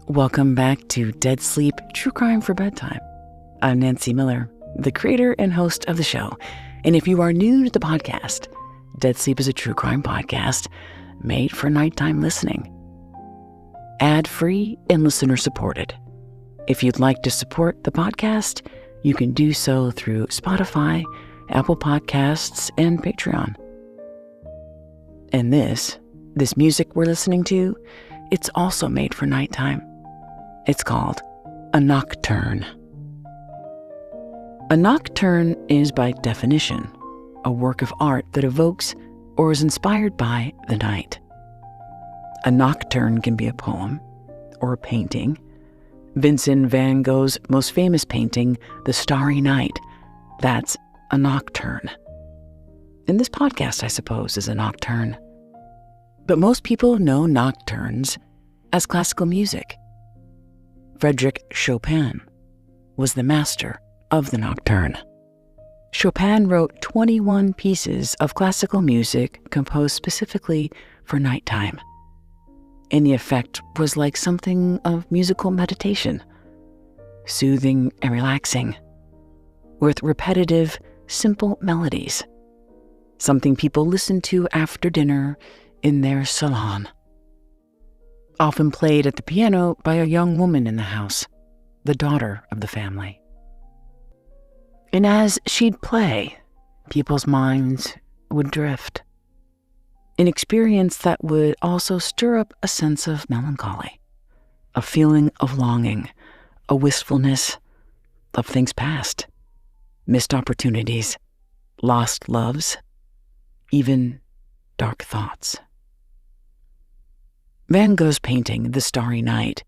Welcome back to Dead Sleep, True Crime for Bedtime. I'm Nancy Miller, the creator and host of the show. And if you are new to the podcast, Dead Sleep is a true crime podcast made for nighttime listening. Ad-free and listener-supported. If you'd like to support the podcast, you can do so through Spotify, Apple Podcasts, and Patreon. And this music we're listening to, it's also made for nighttime. It's called a nocturne. A nocturne is, by definition, a work of art that evokes or is inspired by the night. A nocturne can be a poem or a painting. Vincent van Gogh's most famous painting, The Starry Night, that's a nocturne. And this podcast, I suppose, is a nocturne. But most people know nocturnes as classical music. Frédéric Chopin was the master of the nocturne. Chopin wrote 21 pieces of classical music composed specifically for nighttime. And the effect was like something of musical meditation, soothing and relaxing, with repetitive, simple melodies, something people listen to after dinner in their salon. Often played at the piano by a young woman in the house, the daughter of the family. And as she'd play, people's minds would drift. An experience that would also stir up a sense of melancholy, a feeling of longing, a wistfulness of things past, missed opportunities, lost loves, even dark thoughts. Van Gogh's painting, The Starry Night,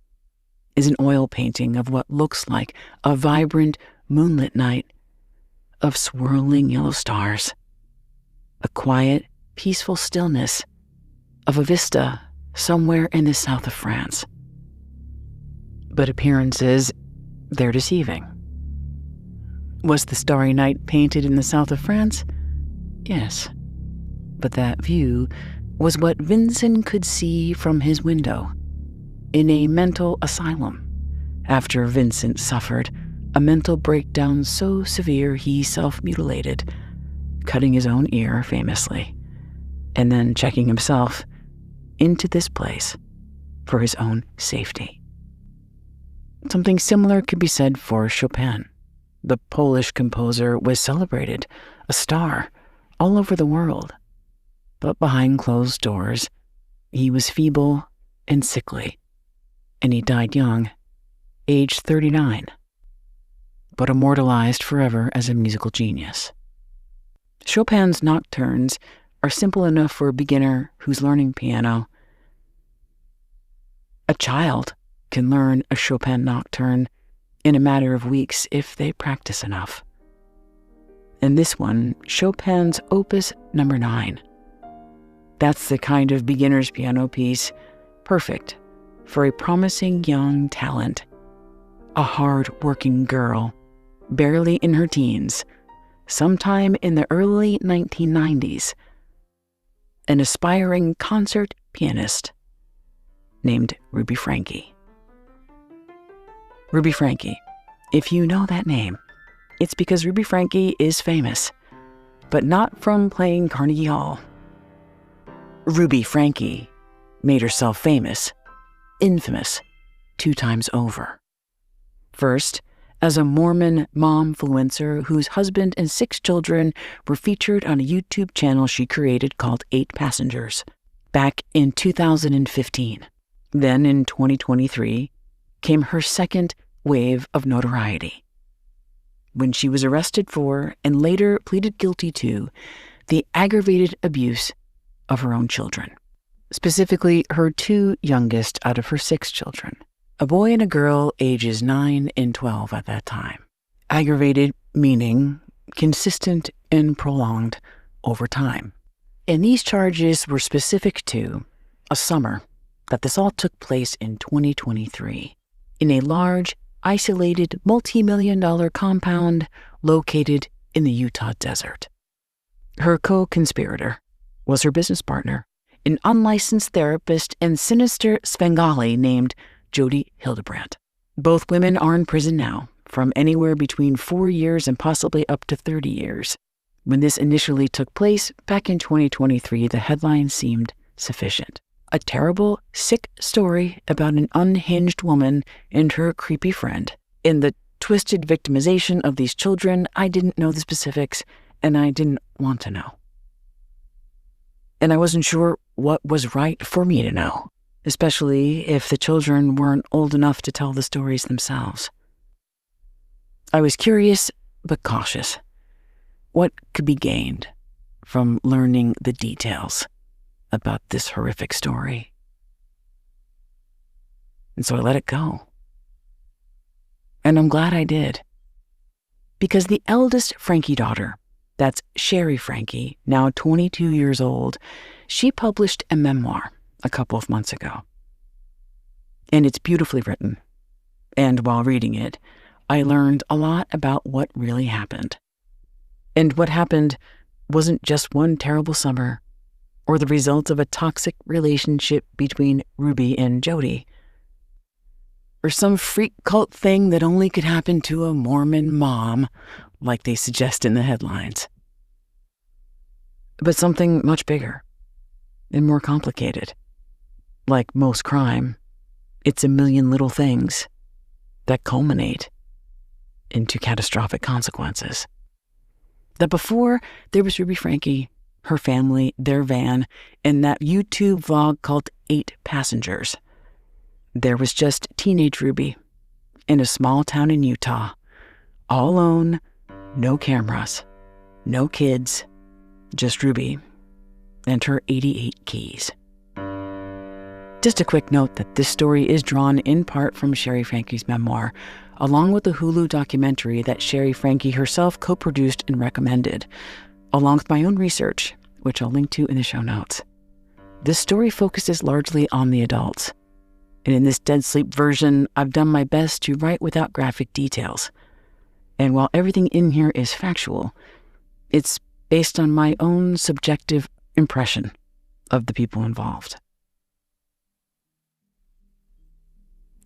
is an oil painting of what looks like a vibrant moonlit night of swirling yellow stars, a quiet, peaceful stillness of a vista somewhere in the south of France. But appearances, they're deceiving. Was The Starry Night painted in the south of France? Yes. But that view was what Vincent could see from his window in a mental asylum after Vincent suffered a mental breakdown so severe he self-mutilated, cutting his own ear famously, and then checking himself into this place for his own safety. Something similar could be said for Chopin. The Polish composer was celebrated, a star, all over the world. But behind closed doors, he was feeble and sickly, and he died young, aged 39, but immortalized forever as a musical genius. Chopin's nocturnes are simple enough for a beginner who's learning piano. A child can learn a Chopin nocturne in a matter of weeks if they practice enough. And this one, Chopin's Opus No. 9. That's the kind of beginner's piano piece perfect for a promising young talent, a hard-working girl, barely in her teens, sometime in the early 1990s, an aspiring concert pianist named Ruby Franke. Ruby Franke, if you know that name, it's because Ruby Franke is famous, but not from playing Carnegie Hall. Ruby Franke made herself famous, infamous, 2 times over. First, as a Mormon mom-fluencer whose husband and 6 children were featured on a YouTube channel she created called 8 Passengers back in 2015. Then in 2023 came her second wave of notoriety, when she was arrested for and later pleaded guilty to the aggravated abuse of her own children, specifically her 2 youngest out of her 6 children, a boy and a girl ages 9 and 12 at that time. Aggravated meaning consistent and prolonged over time. And these charges were specific to a summer that this all took place in 2023 in a large, isolated, multi-million-dollar compound located in the Utah desert. Her co-conspirator was her business partner, an unlicensed therapist and sinister Svengali named Jodi Hildebrandt. Both women are in prison now, from anywhere between 4 years and possibly up to 30 years. When this initially took place, back in 2023, the headline seemed sufficient. A terrible, sick story about an unhinged woman and her creepy friend. In the twisted victimization of these children, I didn't know the specifics, and I didn't want to know. And I wasn't sure what was right for me to know, especially if the children weren't old enough to tell the stories themselves. I was curious, but cautious. What could be gained from learning the details about this horrific story? And so I let it go. And I'm glad I did. Because the eldest Franke daughter, that's Shari Franke, now 22 years old, she published a memoir a couple of months ago. And it's beautifully written. And while reading it, I learned a lot about what really happened. And what happened wasn't just one terrible summer or the result of a toxic relationship between Ruby and Jodi, or some freak cult thing that only could happen to a Mormon mom, like they suggest in the headlines. But something much bigger and more complicated. Like most crime, it's a million little things that culminate into catastrophic consequences. That before there was Ruby Franke, her family, their van, and that YouTube vlog called 8 Passengers, there was just teenage Ruby in a small town in Utah, all alone, no cameras, no kids, just Ruby and her 88 keys. Just a quick note that this story is drawn in part from Shari Franke's memoir, along with the Hulu documentary that Shari Franke herself co-produced and recommended, along with my own research, which I'll link to in the show notes. This story focuses largely on the adults. And in this Dead Sleep version, I've done my best to write without graphic details. And while everything in here is factual, it's based on my own subjective impression of the people involved.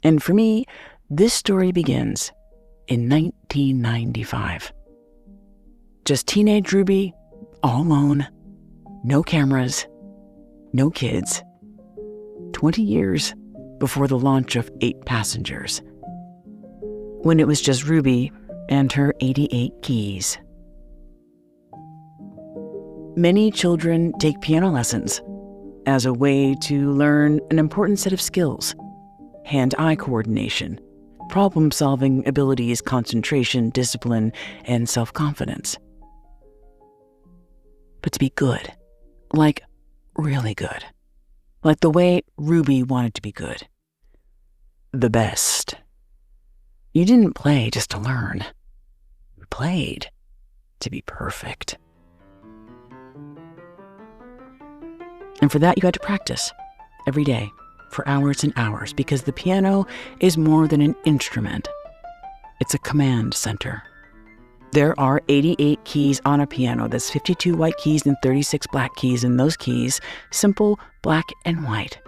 And for me, this story begins in 1995. Just teenage Ruby, all alone, no cameras, no kids, 20 years before the launch of 8 Passengers, when it was just Ruby and her 88 keys. Many children take piano lessons as a way to learn an important set of skills: hand-eye coordination, problem-solving abilities, concentration, discipline, and self-confidence. But to be good, like really good, like the way Ruby wanted to be good, the best. You didn't play just to learn. You played to be perfect. And for that, you had to practice every day for hours and hours, because the piano is more than an instrument. It's a command center. There are 88 keys on a piano. That's 52 white keys and 36 black keys, and those keys, simple, black and white.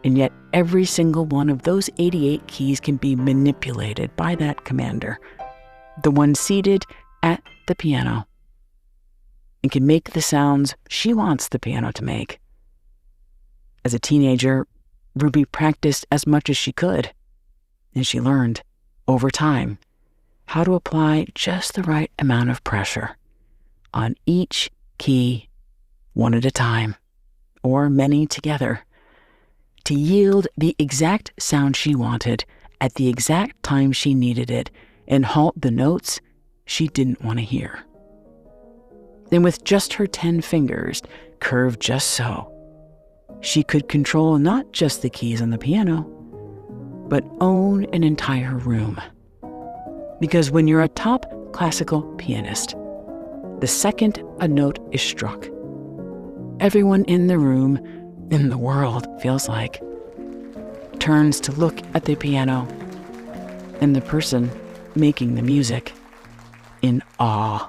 And yet every single one of those 88 keys can be manipulated by that commander, the one seated at the piano, and can make the sounds she wants the piano to make. As a teenager, Ruby practiced as much as she could, and she learned, over time, how to apply just the right amount of pressure on each key, one at a time, or many together, to yield the exact sound she wanted at the exact time she needed it, and halt the notes she didn't want to hear. Then with just her 10 fingers, curved just so, she could control not just the keys on the piano, but own an entire room. Because when you're a top classical pianist, the second a note is struck, everyone in the room, in the world, feels like, turns to look at the piano and the person making the music in awe.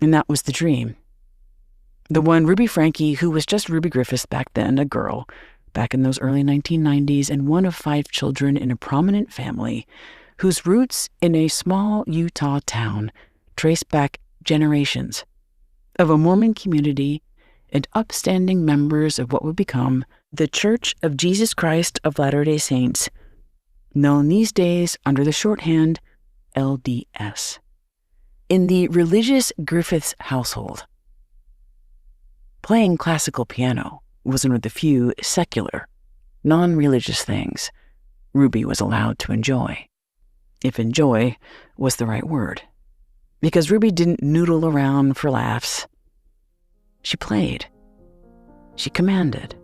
And that was the dream. The one Ruby Franke, who was just Ruby Griffiths back then, a girl, back in those early 1990s, and one of 5 children in a prominent family whose roots in a small Utah town trace back generations of a Mormon community and upstanding members of what would become the Church of Jesus Christ of Latter-day Saints, known these days under the shorthand LDS. In the religious Griffiths household, playing classical piano was one of the few secular, non-religious things Ruby was allowed to enjoy, if enjoy was the right word, because Ruby didn't noodle around for laughs. She played, she commanded,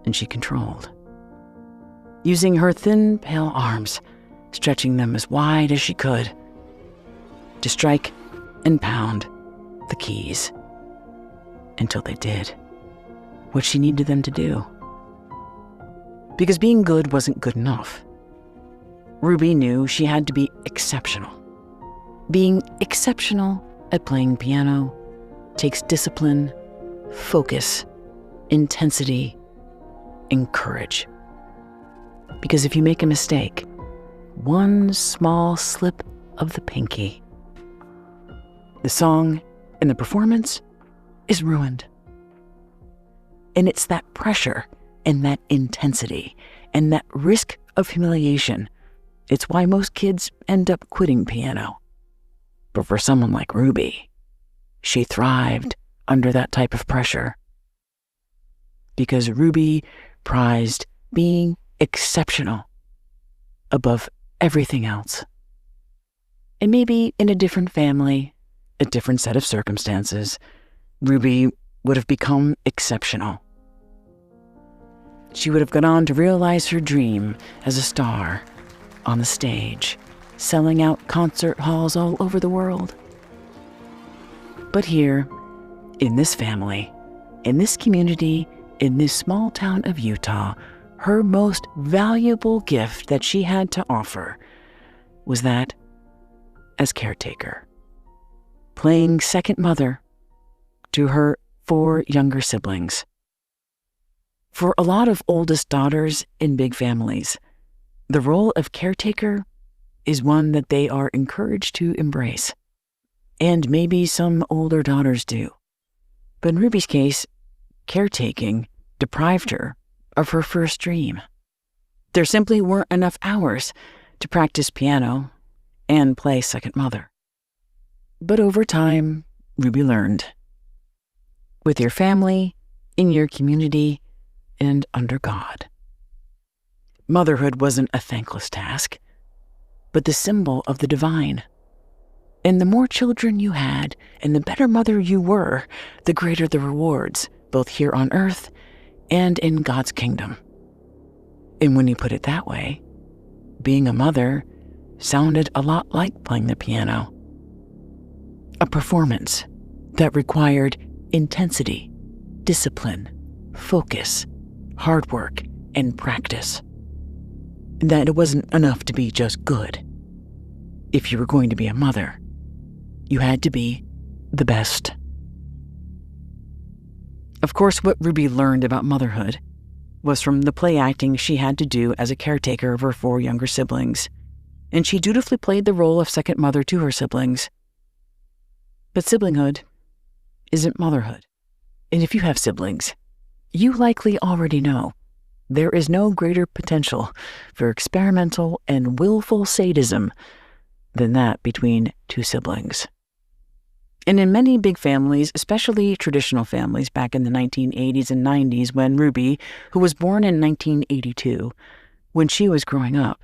and she controlled, using her thin, pale arms, stretching them as wide as she could, to strike and pound the keys until they did what she needed them to do. Because being good wasn't good enough. Ruby knew she had to be exceptional. Being exceptional at playing piano takes discipline, focus, intensity, and courage. Because if you make a mistake, one small slip of the pinky, the song and the performance is ruined. And it's that pressure and that intensity and that risk of humiliation. It's why most kids end up quitting piano. But for someone like Ruby, she thrived under that type of pressure. Because Ruby prized being exceptional above everything else. And maybe in a different family, a different set of circumstances, Ruby would have become exceptional. She would have gone on to realize her dream as a star on the stage, selling out concert halls all over the world. But here, in this family, in this community, in this small town of Utah, her most valuable gift that she had to offer was that as caretaker, playing second mother to her 4 younger siblings. For a lot of oldest daughters in big families, the role of caretaker is one that they are encouraged to embrace. And maybe some older daughters do. But in Ruby's case, caretaking deprived her of her first dream. There simply weren't enough hours to practice piano and play second mother. But over time, Ruby learned. With your family, in your community, and under God. Motherhood wasn't a thankless task, but the symbol of the divine. And the more children you had, and the better mother you were, the greater the rewards, both here on earth and in God's kingdom. And when you put it that way, being a mother sounded a lot like playing the piano. A performance that required intensity, discipline, focus, hard work, and practice. That it wasn't enough to be just good. If you were going to be a mother, you had to be the best. Of course, what Ruby learned about motherhood was from the play acting she had to do as a caretaker of her 4 younger siblings, and she dutifully played the role of second mother to her siblings. But siblinghood isn't motherhood. And if you have siblings, you likely already know there is no greater potential for experimental and willful sadism than that between 2 siblings. And in many big families, especially traditional families back in the 1980s and 90s when Ruby, who was born in 1982, when she was growing up,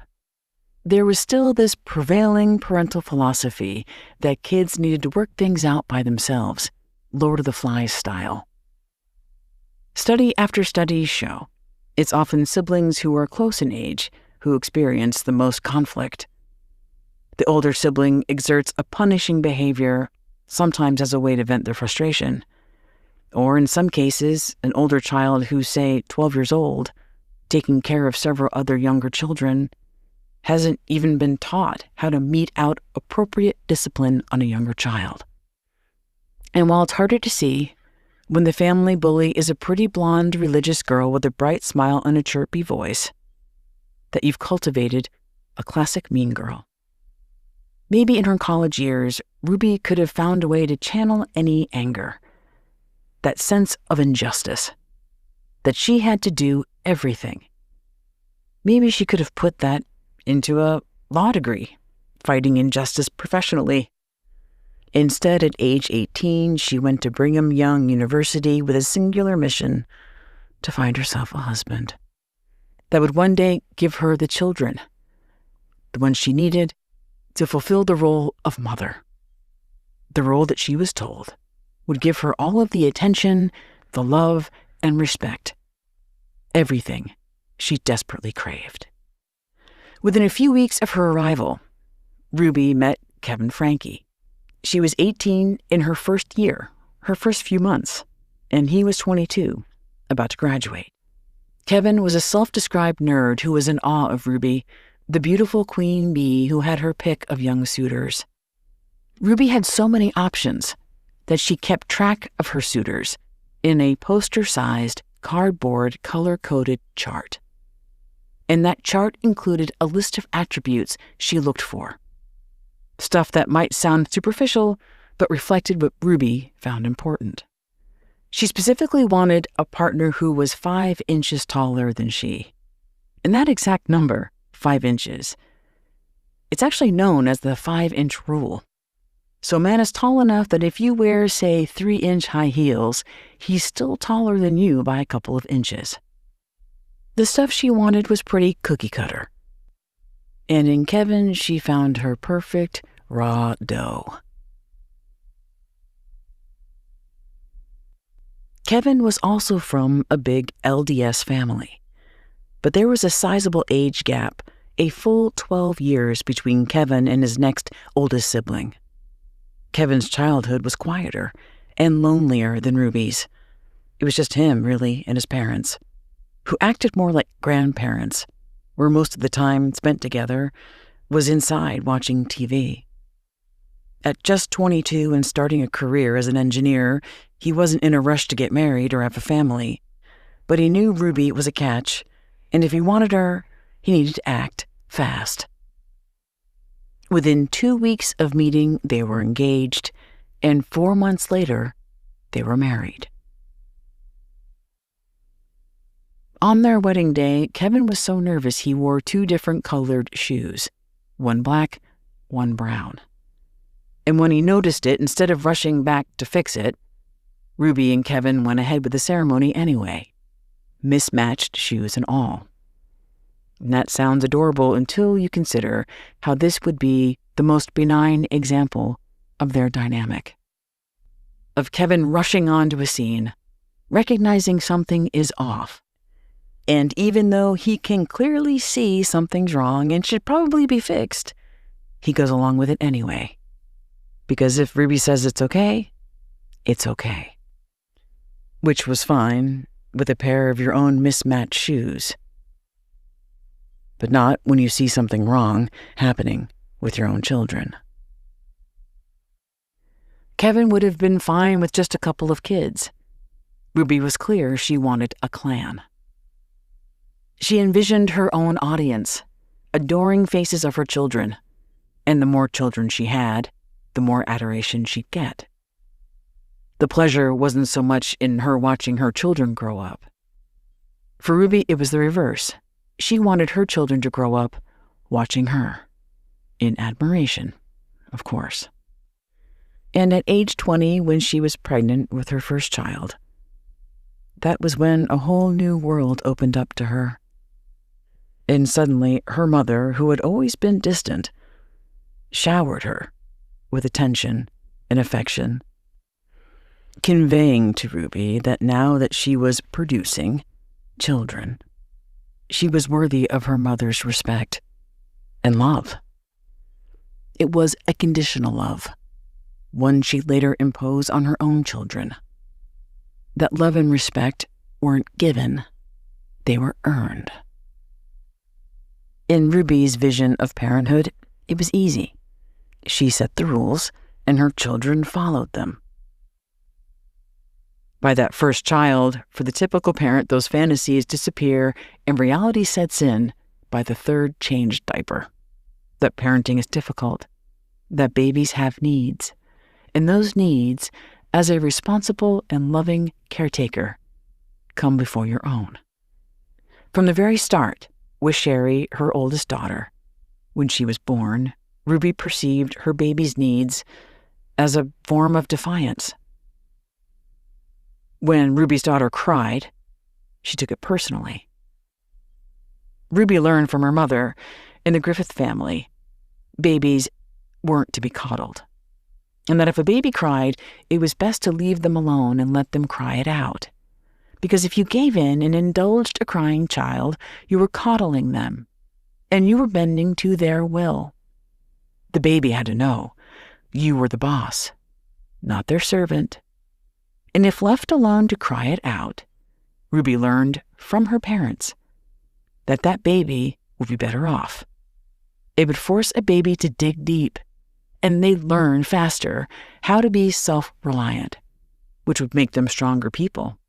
there was still this prevailing parental philosophy that kids needed to work things out by themselves, Lord of the Flies style. Study after study show it's often siblings who are close in age who experience the most conflict. The older sibling exerts a punishing behavior, sometimes as a way to vent their frustration. Or in some cases, an older child who's, say, 12 years old, taking care of several other younger children, hasn't even been taught how to mete out appropriate discipline on a younger child. And while it's harder to see, when the family bully is a pretty blonde religious girl with a bright smile and a chirpy voice, that you've cultivated a classic mean girl. Maybe in her college years, Ruby could have found a way to channel any anger, that sense of injustice, that she had to do everything. Maybe she could have put that into a law degree, fighting injustice professionally. Instead, at age 18, she went to Brigham Young University with a singular mission to find herself a husband that would one day give her the children, the ones she needed to fulfill the role of mother, the role that she was told would give her all of the attention, the love, and respect, everything she desperately craved. Within a few weeks of her arrival, Ruby met Kevin Franke. She was 18 in her first year, her first few months, and he was 22, about to graduate. Kevin was a self-described nerd who was in awe of Ruby, the beautiful queen bee who had her pick of young suitors. Ruby had so many options that she kept track of her suitors in a poster-sized, cardboard, color-coded chart. And that chart included a list of attributes she looked for. Stuff that might sound superficial, but reflected what Ruby found important. She specifically wanted a partner who was 5 inches taller than she. And that exact number, 5 inches, it's actually known as the 5-inch rule. So a man is tall enough that if you wear, say, 3-inch high heels, he's still taller than you by a couple of inches. The stuff she wanted was pretty cookie cutter. And in Kevin, she found her perfect raw dough. Kevin was also from a big LDS family, but there was a sizable age gap, a full 12 years between Kevin and his next oldest sibling. Kevin's childhood was quieter and lonelier than Ruby's. It was just him, really, and his parents, who acted more like grandparents, where most of the time spent together was inside watching TV. At just 22 and starting a career as an engineer, he wasn't in a rush to get married or have a family, but he knew Ruby was a catch, and if he wanted her, he needed to act fast. Within 2 weeks of meeting, they were engaged, and 4 months later, they were married. On their wedding day, Kevin was so nervous he wore 2 different colored shoes, one black, one brown. And when he noticed it, instead of rushing back to fix it, Ruby and Kevin went ahead with the ceremony anyway, mismatched shoes and all. And that sounds adorable until you consider how this would be the most benign example of their dynamic. Of Kevin rushing onto a scene, recognizing something is off, and even though he can clearly see something's wrong and should probably be fixed, he goes along with it anyway. Because if Ruby says it's okay, it's okay. Which was fine with a pair of your own mismatched shoes. But not when you see something wrong happening with your own children. Kevin would have been fine with just a couple of kids. Ruby was clear she wanted a clan. She envisioned her own audience, adoring faces of her children, and the more children she had, the more adoration she'd get. The pleasure wasn't so much in her watching her children grow up. For Ruby, it was the reverse. She wanted her children to grow up watching her, in admiration, of course. And at age 20, when she was pregnant with her first child, that was when a whole new world opened up to her. And suddenly, her mother, who had always been distant, showered her with attention and affection, conveying to Ruby that now that she was producing children, she was worthy of her mother's respect and love. It was a conditional love, one she'd later impose on her own children. That love and respect weren't given, they were earned. In Ruby's vision of parenthood, it was easy. She set the rules, and her children followed them. By that first child, for the typical parent, those fantasies disappear and reality sets in by the third changed diaper. That parenting is difficult, that babies have needs, and those needs, as a responsible and loving caretaker, come before your own. From the very start, with Shari, her oldest daughter, when she was born, Ruby perceived her baby's needs as a form of defiance. When Ruby's daughter cried, she took it personally. Ruby learned from her mother, in the Griffith family, babies weren't to be coddled, and that if a baby cried, it was best to leave them alone and let them cry it out. Because if you gave in and indulged a crying child, you were coddling them, and you were bending to their will. The baby had to know you were the boss, not their servant. And if left alone to cry it out, Ruby learned from her parents that that baby would be better off. It would force a baby to dig deep, and they'd learn faster how to be self-reliant, which would make them stronger people.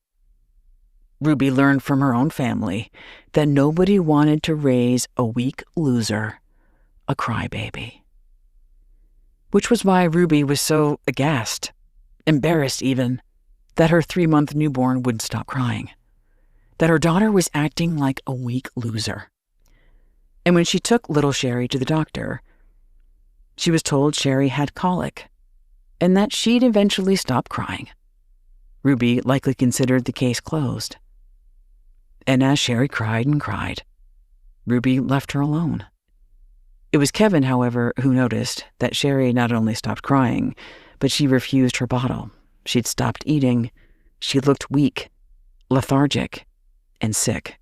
Ruby learned from her own family that nobody wanted to raise a weak loser, a crybaby. Which was why Ruby was so aghast, embarrassed even, that her 3-month newborn wouldn't stop crying, that her daughter was acting like a weak loser. And when she took little Shari to the doctor, she was told Shari had colic and that she'd eventually stop crying. Ruby likely considered the case closed. And as Shari cried and cried, Ruby left her alone. It was Kevin, however, who noticed that Shari not only stopped crying, but she refused her bottle. She'd stopped eating. She looked weak, lethargic, and sick.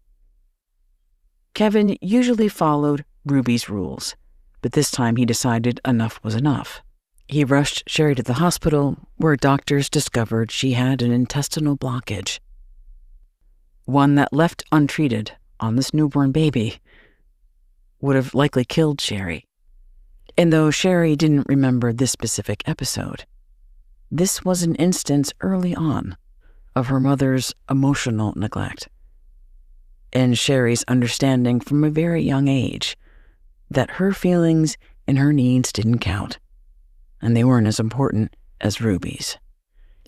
Kevin usually followed Ruby's rules, but this time he decided enough was enough. He rushed Shari to the hospital, where doctors discovered she had an intestinal blockage, one that left untreated on this newborn baby would have likely killed Shari. And though Shari didn't remember this specific episode, this was an instance early on of her mother's emotional neglect, and Shari's understanding from a very young age that her feelings and her needs didn't count, and they weren't as important as Ruby's.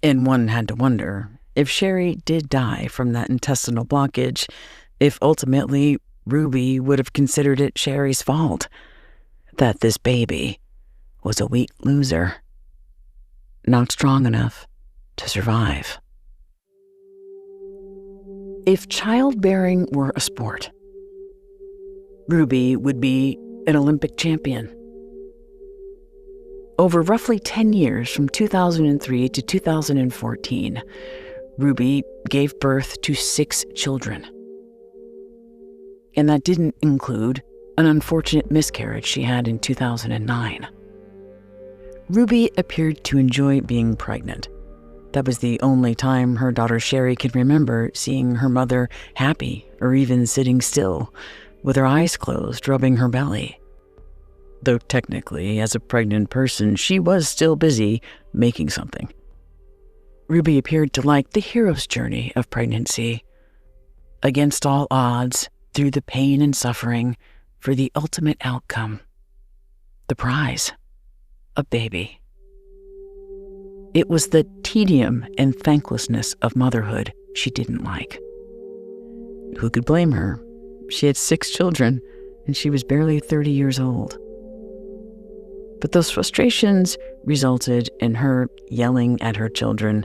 And one had to wonder, if Shari did die from that intestinal blockage, if ultimately Ruby would have considered it Shari's fault that this baby was a weak loser, not strong enough to survive. If childbearing were a sport, Ruby would be an Olympic champion. Over roughly 10 years, from 2003 to 2014, Ruby gave birth to 6 children. And that didn't include an unfortunate miscarriage she had in 2009. Ruby appeared to enjoy being pregnant. That was the only time her daughter Shari could remember seeing her mother happy or even sitting still, with her eyes closed, rubbing her belly. Though technically, as a pregnant person, she was still busy making something. Ruby appeared to like the hero's journey of pregnancy, against all odds, through the pain and suffering, for the ultimate outcome, the prize, a baby. It was the tedium and thanklessness of motherhood she didn't like. Who could blame her? She had 6 children, and she was barely 30 years old. But those frustrations resulted in her yelling at her children,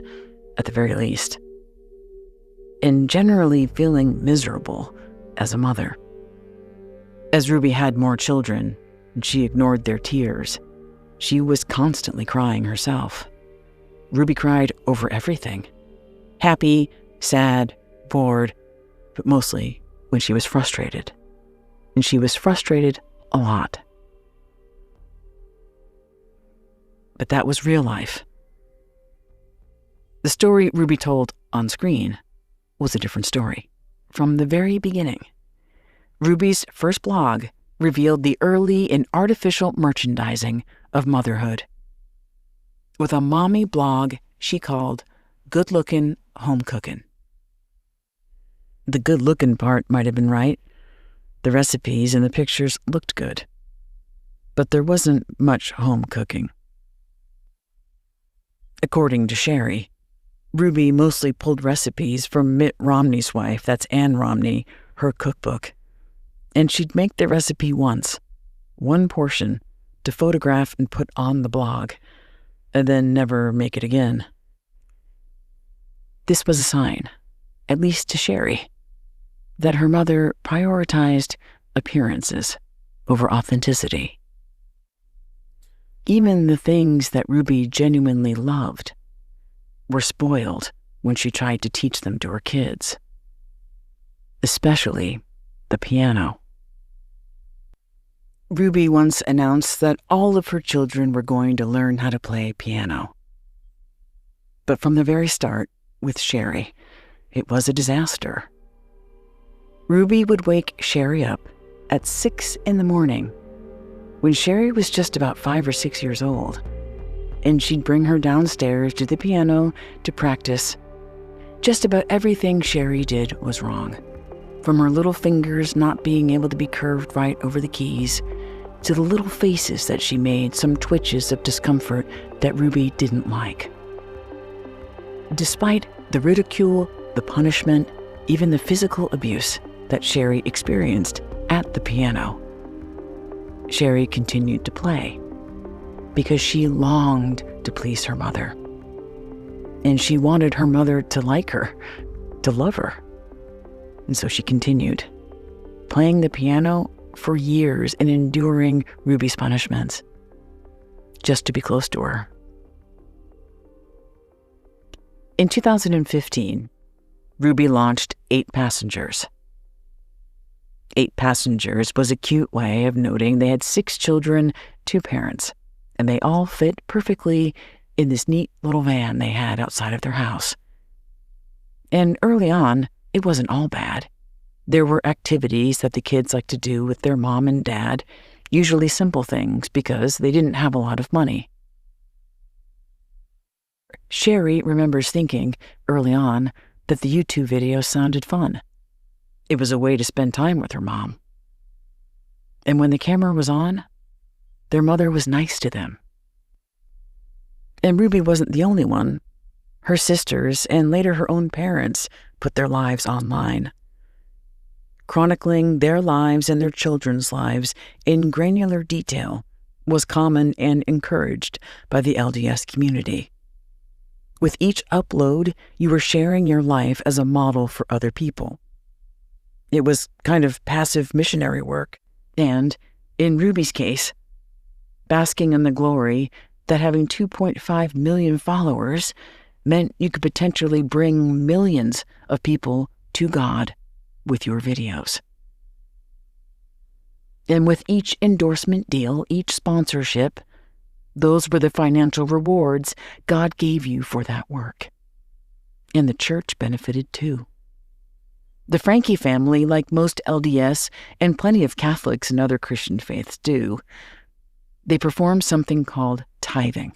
at the very least, and generally feeling miserable as a mother. As Ruby had more children, and she ignored their tears, she was constantly crying herself. Ruby cried over everything. Happy, sad, bored, but mostly when she was frustrated. And she was frustrated a lot. But that was real life. The story Ruby told on screen was a different story. From the very beginning, Ruby's first blog revealed the early and artificial merchandising of motherhood. With a mommy blog she called good-looking home cooking. The good-looking part might have been right. The recipes and the pictures looked good. But there wasn't much home cooking. According to Shari, Ruby mostly pulled recipes from Mitt Romney's wife, that's Ann Romney, her cookbook. And she'd make the recipe once, one portion, to photograph and put on the blog, and then never make it again. This was a sign, at least to Shari, that her mother prioritized appearances over authenticity. Even the things that Ruby genuinely loved were spoiled when she tried to teach them to her kids, especially the piano. Ruby once announced that all of her children were going to learn how to play piano. But from the very start, with Shari, it was a disaster. Ruby would wake Shari up at 6 a.m. when Shari was just about 5 or 6 years old, and she'd bring her downstairs to the piano to practice. Just about everything Shari did was wrong, from her little fingers not being able to be curved right over the keys, to the little faces that she made, some twitches of discomfort that Ruby didn't like. Despite the ridicule, the punishment, even the physical abuse that Shari experienced at the piano, Shari continued to play because she longed to please her mother. And she wanted her mother to like her, to love her. And so she continued, playing the piano for years and enduring Ruby's punishments, just to be close to her. In 2015, Ruby launched 8 Passengers. 8 Passengers was a cute way of noting they had 6 children, 2 parents, and they all fit perfectly in this neat little van they had outside of their house. And early on, it wasn't all bad. There were activities that the kids liked to do with their mom and dad, usually simple things because they didn't have a lot of money. Shari remembers thinking early on that the YouTube video sounded fun. It was a way to spend time with her mom. And when the camera was on, their mother was nice to them. And Ruby wasn't the only one. Her sisters and later her own parents put their lives online. Chronicling their lives and their children's lives in granular detail was common and encouraged by the LDS community. With each upload, you were sharing your life as a model for other people. It was kind of passive missionary work, and, in Ruby's case, basking in the glory that having 2.5 million followers meant you could potentially bring millions of people to God with your videos. And with each endorsement deal, each sponsorship, those were the financial rewards God gave you for that work. And the church benefited too. The Franke family, like most LDS and plenty of Catholics and other Christian faiths do, they perform something called tithing.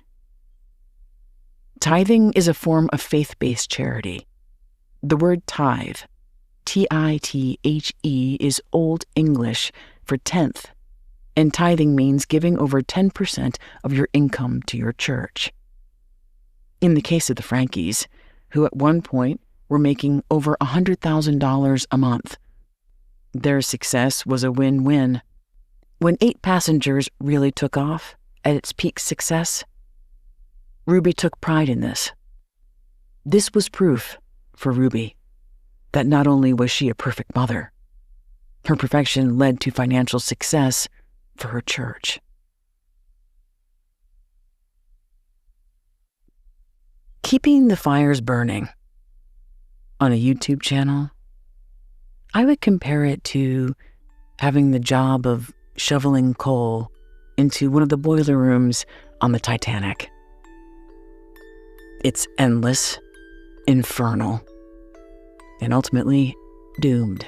Tithing is a form of faith-based charity. The word tithe, T-I-T-H-E, is Old English for tenth, and tithing means giving over 10% of your income to your church. In the case of the Frankes, who at one point were making over $100,000 a month, their success was a win-win. When 8 Passengers really took off at its peak success, Ruby took pride in this. This was proof for Ruby that not only was she a perfect mother, her perfection led to financial success for her church. Keeping the fires burning on a YouTube channel, I would compare it to having the job of shoveling coal into one of the boiler rooms on the Titanic. It's endless, infernal, and ultimately doomed.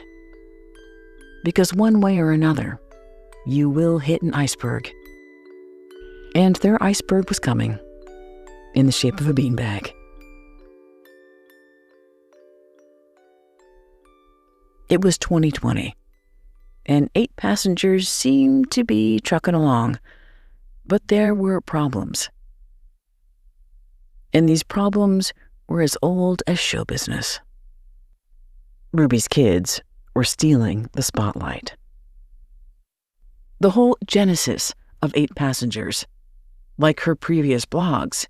Because one way or another, you will hit an iceberg. And their iceberg was coming in the shape of a beanbag. It was 2020, and 8 passengers seemed to be trucking along, but there were problems. And these problems were as old as show business. Ruby's kids were stealing the spotlight. The whole genesis of 8 passengers, like her previous blogs,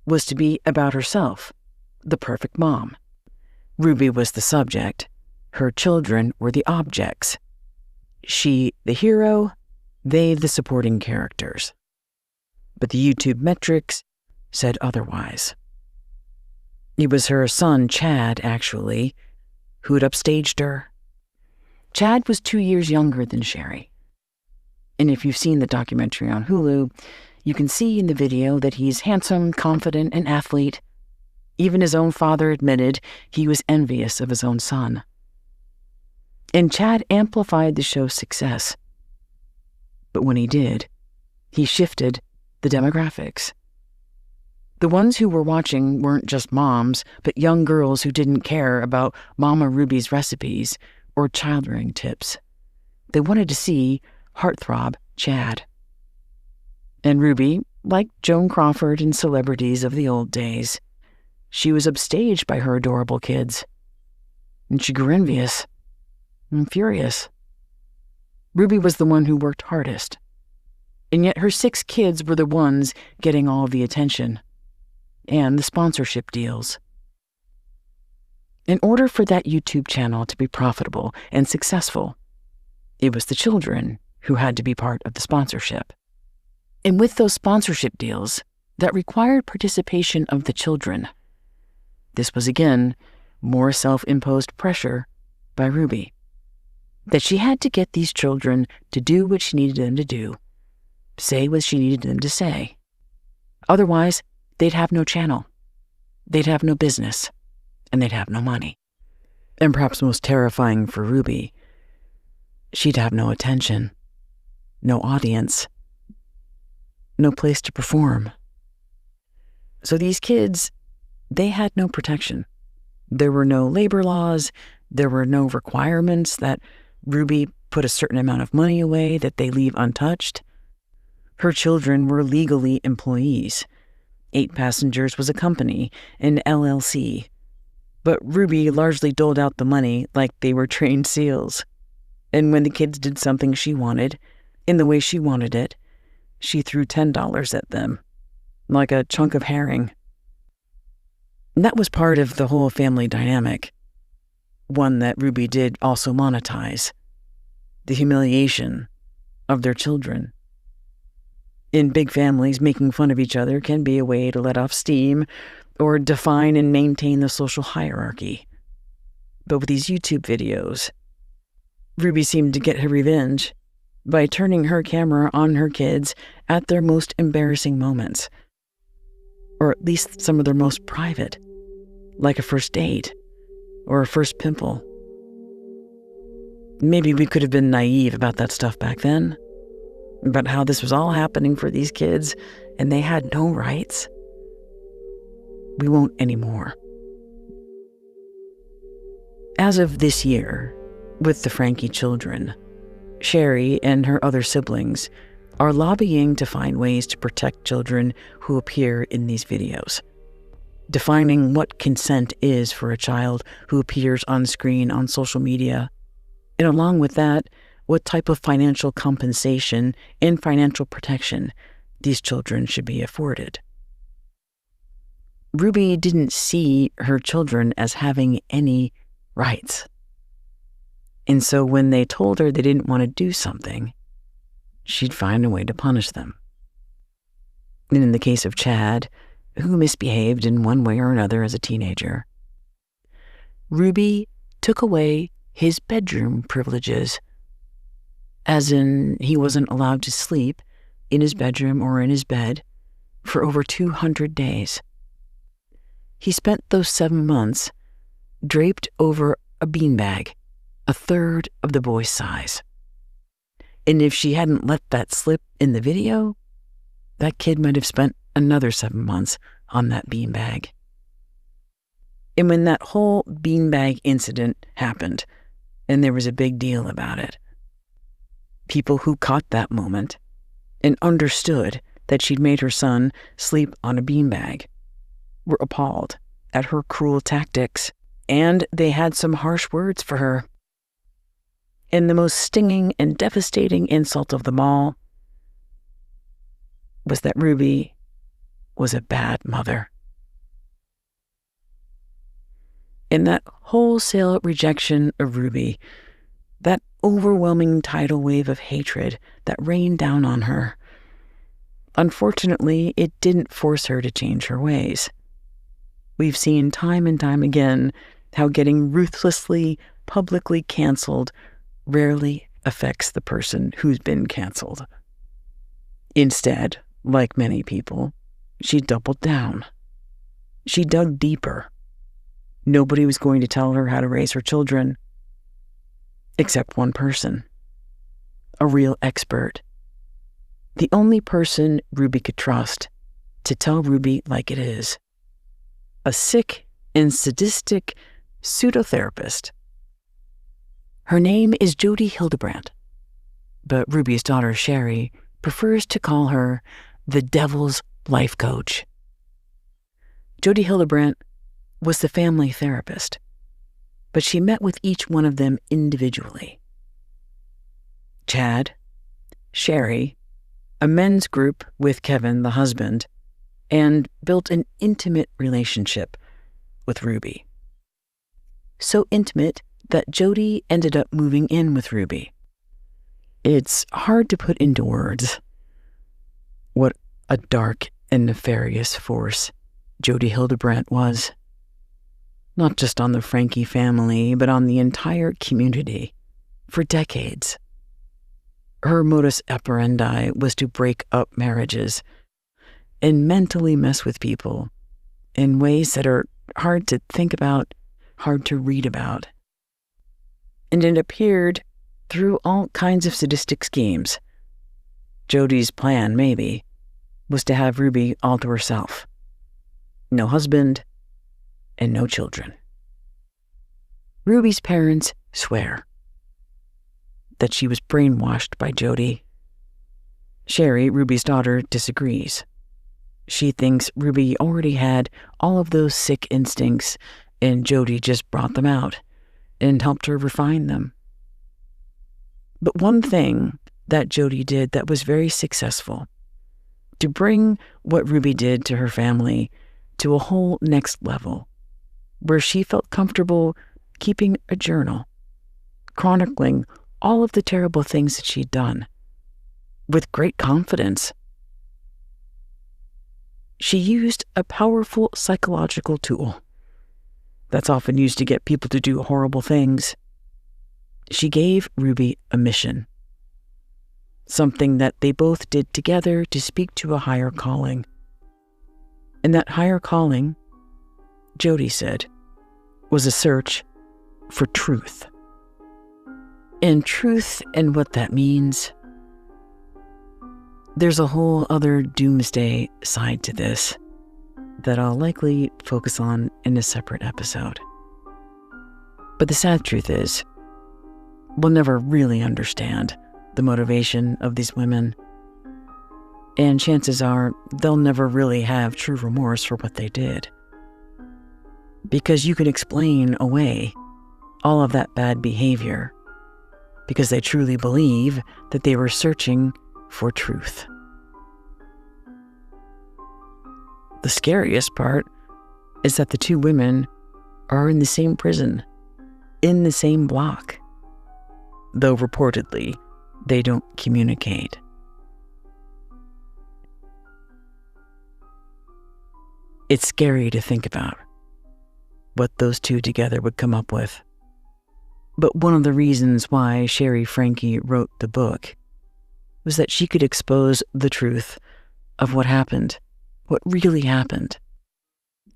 was to be about herself, the perfect mom. Ruby was the subject. Her children were the objects. She the hero, they the supporting characters. But the YouTube metrics said otherwise. It was her son, Chad, actually, who had upstaged her. Chad was 2 years younger than Shari. And if you've seen the documentary on Hulu, you can see in the video that he's handsome, confident, an athlete. Even his own father admitted he was envious of his own son. And Chad amplified the show's success. But when he did, he shifted the demographics. The ones who were watching weren't just moms, but young girls who didn't care about Mama Ruby's recipes or child-rearing tips. They wanted to see heartthrob Chad. And Ruby, like Joan Crawford and celebrities of the old days, she was upstaged by her adorable kids. And she grew envious and furious. Ruby was the one who worked hardest. And yet her 6 kids were the ones getting all of the attention and the sponsorship deals. In order for that YouTube channel to be profitable and successful, it was the children who had to be part of the sponsorship. And with those sponsorship deals, that required participation of the children. This was again more self-imposed pressure by Ruby, that she had to get these children to do what she needed them to do, say what she needed them to say. Otherwise, they'd have no channel, they'd have no business, and they'd have no money. And perhaps most terrifying for Ruby, she'd have no attention, no audience, no place to perform. So these kids, they had no protection. There were no labor laws, there were no requirements that Ruby put a certain amount of money away that they leave untouched. Her children were legally employees. 8 Passengers was a company, an LLC. But Ruby largely doled out the money like they were trained SEALs. And when the kids did something she wanted, in the way she wanted it, she threw $10 at them, like a chunk of herring. And that was part of the whole family dynamic, one that Ruby did also monetize, the humiliation of their children. In big families, making fun of each other can be a way to let off steam or define and maintain the social hierarchy. But with these YouTube videos, Ruby seemed to get her revenge by turning her camera on her kids at their most embarrassing moments, or at least some of their most private, like a first date or a first pimple. Maybe we could have been naive about that stuff back then, about how this was all happening for these kids and they had no rights. We won't anymore. As of this year, with the Franke children, Shari and her other siblings are lobbying to find ways to protect children who appear in these videos, defining what consent is for a child who appears on screen on social media, and along with that, what type of financial compensation and financial protection these children should be afforded. Ruby didn't see her children as having any rights. And so when they told her they didn't want to do something, she'd find a way to punish them. And in the case of Chad, who misbehaved in one way or another as a teenager, Ruby took away his bedroom privileges, as in he wasn't allowed to sleep in his bedroom or in his bed for over 200 days. He spent those 7 months draped over a beanbag, a third of the boy's size. And if she hadn't let that slip in the video, that kid might have spent another 7 months on that beanbag. And when that whole beanbag incident happened, and there was a big deal about it. People who caught that moment and understood that she'd made her son sleep on a beanbag were appalled at her cruel tactics, and they had some harsh words for her. And the most stinging and devastating insult of them all was that Ruby was a bad mother. In that wholesale rejection of Ruby, that overwhelming tidal wave of hatred that rained down on her, unfortunately, it didn't force her to change her ways. We've seen time and time again how getting ruthlessly, publicly canceled rarely affects the person who's been canceled. Instead, like many people, she doubled down. She dug deeper. Nobody was going to tell her how to raise her children, except one person, a real expert. The only person Ruby could trust to tell Ruby like it is. A sick and sadistic pseudotherapist. Her name is Jodi Hildebrandt, but Ruby's daughter Shari prefers to call her the Devil's Life Coach. Jodi Hildebrandt was the family therapist, but she met with each one of them individually. Chad, Shari, a men's group with Kevin, the husband, and built an intimate relationship with Ruby. So intimate that Jodi ended up moving in with Ruby. It's hard to put into words what a dark and nefarious force Jodi Hildebrandt was. Not just on the Franke family, but on the entire community for decades. Her modus operandi was to break up marriages and mentally mess with people in ways that are hard to think about, hard to read about. And it appeared through all kinds of sadistic schemes. Jodi's plan, maybe, was to have Ruby all to herself. No husband and no children. Ruby's parents swear that she was brainwashed by Jodi. Shari, Ruby's daughter, disagrees. She thinks Ruby already had all of those sick instincts and Jodi just brought them out and helped her refine them. But one thing that Jodi did that was very successful, to bring what Ruby did to her family to a whole next level, where she felt comfortable keeping a journal, chronicling all of the terrible things that she'd done, with great confidence. She used a powerful psychological tool that's often used to get people to do horrible things. She gave Ruby a mission, something that they both did together to speak to a higher calling. And that higher calling, Jodi said, was a search for truth. And truth and what that means, there's a whole other doomsday side to this that I'll likely focus on in a separate episode. But the sad truth is, we'll never really understand the motivation of these women, and chances are they'll never really have true remorse for what they did. Because you can explain away all of that bad behavior because they truly believe that they were searching for truth. The scariest part is that the two women are in the same prison, in the same block, though reportedly they don't communicate. It's scary to think about what those two together would come up with. But one of the reasons why Shari Franke wrote the book was that she could expose the truth of what happened, what really happened.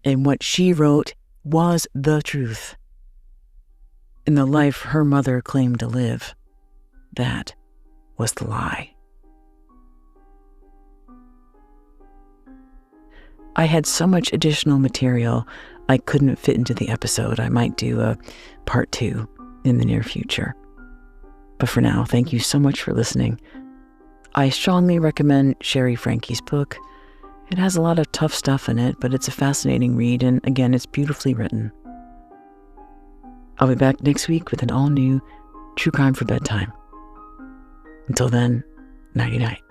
And what she wrote was the truth. In the life her mother claimed to live, that was the lie. I had so much additional material I couldn't fit into the episode. I might do a part 2 in the near future. But for now, thank you so much for listening. I strongly recommend Shari Franke's book. It has a lot of tough stuff in it, but it's a fascinating read, and again, it's beautifully written. I'll be back next week with an all-new True Crime for Bedtime. Until then, nighty-night.